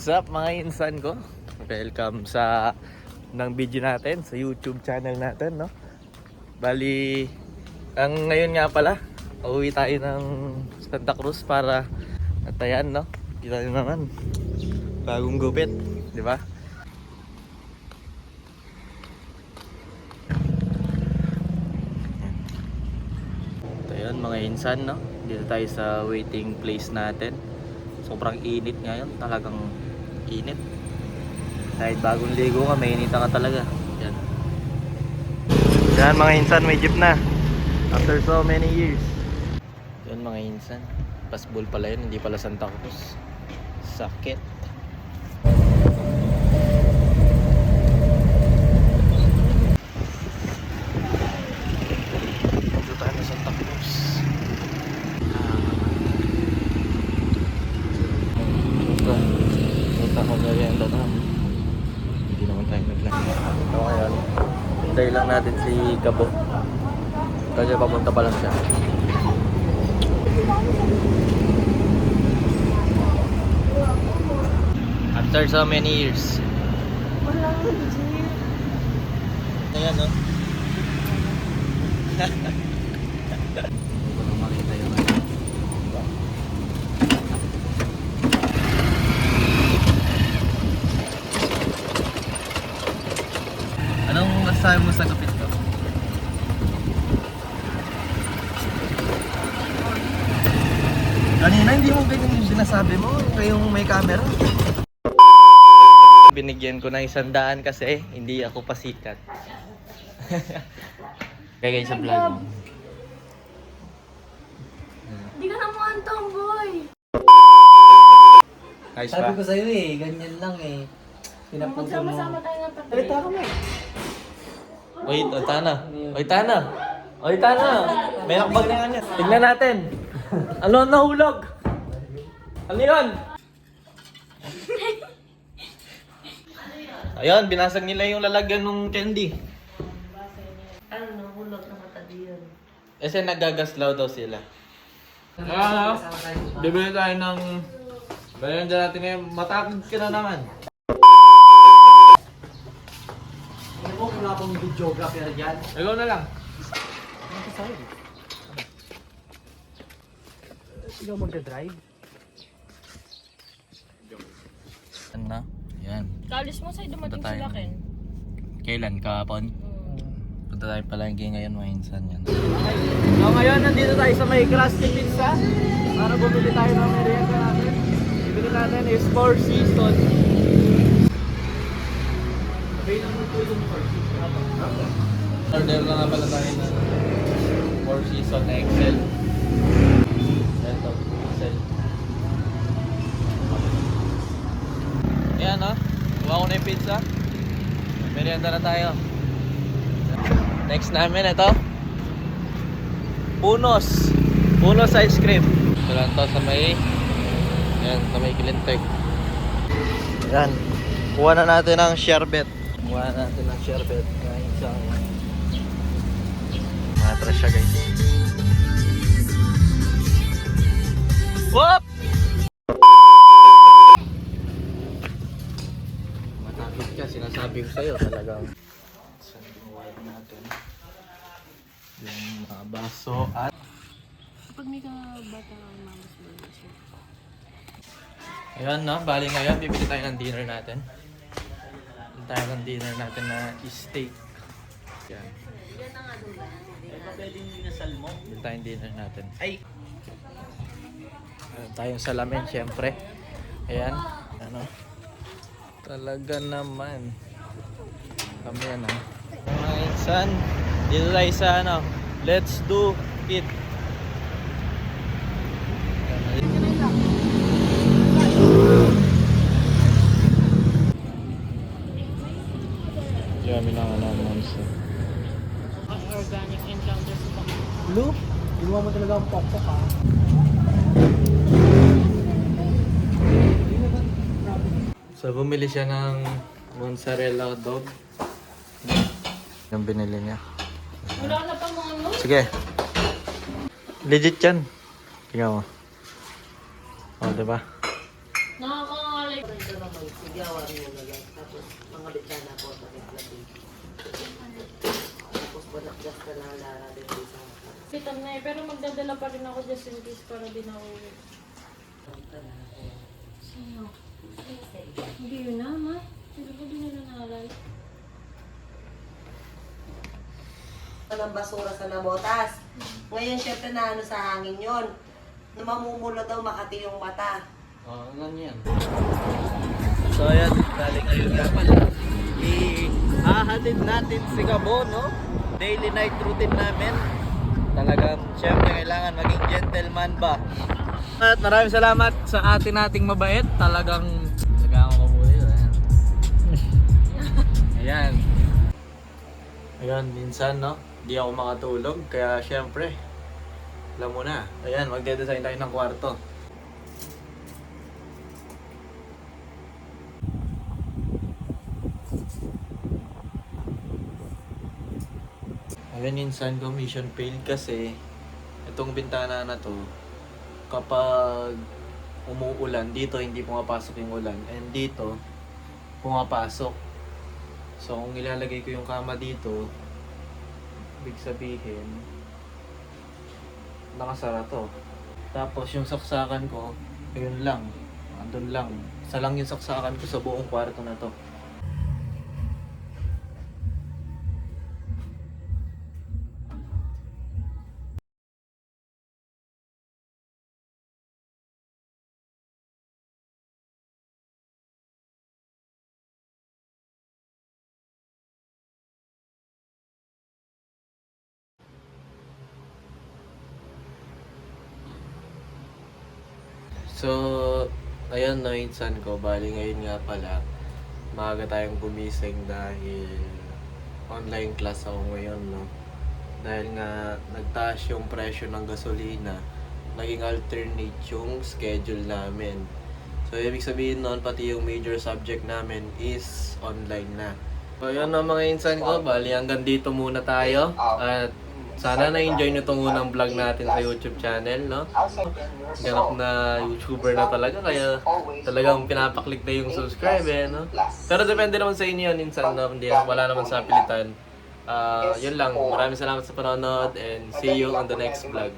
What's up mga insan ko? Welcome sa video natin sa YouTube channel natin, no? Bali, ang ngayon nga pala, uuwi tayo ng Santa Cruz para at ayan, no? Kita nyo naman, bagong gupit, di ba? Ayan mga insan, no? Dito tayo sa waiting place natin. Sobrang init ngayon, talagang init. Kahit bagong ligo ka, mainita ka talaga. Yan. Yan mga insan, may jeep na. After so many years. Yan mga insan. Pasbol pala yun, hindi pala Santa Cruz. Sakit. Dito tayo na Santa Cruz. Punta ko na rin na. Hindi naman tayo naglang. So ngayon, hintay lang natin si Gabo. Kasi papunta pa lang siya. After so many years. Wala ko, Jir. Ayan, no? Hindi ko na makita yung ano. Anong masasabi mo sa gupit ko? Kanina hindi mo ganyan yung sinasabi mo, kayong may camera. Binigyan ko ng 100 kasi hindi ako pasikat. Kaya sa vlog mo. Hindi ka naman tomboy. Ayos Sabi ba? ko sa'yo eh, ganyan lang eh. Pinaputo mo. Magsama-sama tayo ng tatlo. Salita ka mo eh. Oy, Tana. Oy, Tana. Oy, Tana. May nakbag na kanya. Tignan natin. Ano ang nahulog? Ano yun? Ayun, binasag nila yung lalagyan ng candy. Ano, nahulog na matadi yun. Kasi nagagaslaw daw sila. Ano? Bibili tayo ng... Bayan dyan natin ngayon. Matakot ka na naman. Ano mo, kung akong videographer dyan. Ikaw na lang. Ano ka sa'yo? Ikaw magdadrive? Ano na? Yan. Kalis mo sa'yo dumating Punta tayo. sila, Ken. Kailan? Kahapon? Punta tayo palagi ngayon mga insan yan. So ngayon, nandito tayo sa may Krusty Pizza. Para bumili tayo ng merienda natin. Bibili natin is 4 seasons. Available po yung 4 seasons. Order na nga pala tayo ng 4 season na Excel. Ito, Excel. Ayan o, kuha ko na yung pizza. Merienda na tayo. Next namin ito, Punos. Punos ice cream. Ito lang to sa may, ayan, sa may Kilintek. Ayan, kuha na natin ang sherbet. Kuha na natin ang sherbet. Kain sa matras siya guys. Whoop! Matakot ka, sinasabi ko sa'yo talagang. Saan gumawa natin? Yung mga baso at Kapag may bata ang mamas mo na siya. ayun no, bali ngayon bibili tayo ng dinner natin. Bibili tayo ng dinner natin na steak. Yan. Bibili tayo ng dinner natin. Ay! Meron tayong salamin syempre. Ayan. Ano? Talaga naman. Kami yan ha. Mga insan, dito tayo sa ano, let's do it. Kami na nga naman sa Organic encounter sa pang. Blue, ginawa mo talaga ang pokpok ha. So bumili siya ng mozzarella dog. Yung binili niya. Wala na pa mga ano? Sige. Legit yan. Tingnan mo. O, diba? Nakakangalay. nahala natin sa isang Pitan na eh, pero magdadala pa rin ako just in case para din ako uwi. Sino? Hindi yun na, ma. Hindi ko din nila naalala. ng basura sa nabotas. Ngayon, syempre na ano sa hangin yon. Na mamumulo daw makati yung mata. Oh, ganyan. So ayan, galing ngayon nga pala. Ihahatid natin si Gabo, no? Daily night routine namin. Talagang, syempre, kailangan maging gentleman ba? At maraming salamat sa atin nating mabait. Talagang, mabuhay. Ayan. Ayan. Ayan, minsan, no? Hindi ako makatulog. Kaya, syempre, alam mo na. Ayan, magde-design tayo ng kwarto. Ayan, minsan ko mission failed kasi itong bintana na to, kapag umuulan, dito hindi pumapasok yung ulan, and dito pumapasok. So kung ilalagay ko yung kama dito, ibig sabihin nakasara to. Tapos yung saksakan ko, ayun lang, andun lang. Isa lang yung saksakan ko sa buong kwarto na to. So, ayun no, insan ko, bali ngayon nga pala, maaga tayong gumising dahil online class ako ngayon, no? Dahil nga nagtaas yung presyo ng gasolina, naging alternate yung schedule namin. So, ibig sabihin nun, pati yung major subject namin is online na. So, yun no mga insan ko, bali hanggang dito muna tayo. At sana na-enjoy nyo itong unang vlog natin sa YouTube channel, no? Ganap na YouTuber na talaga, kaya talagang pinapaklik na yung subscribe, eh, no? Pero depende naman sa inyo yun, insan, no? Hindi, wala naman sa pilitan. Yun lang, maraming salamat sa panonood and see you on the next vlog.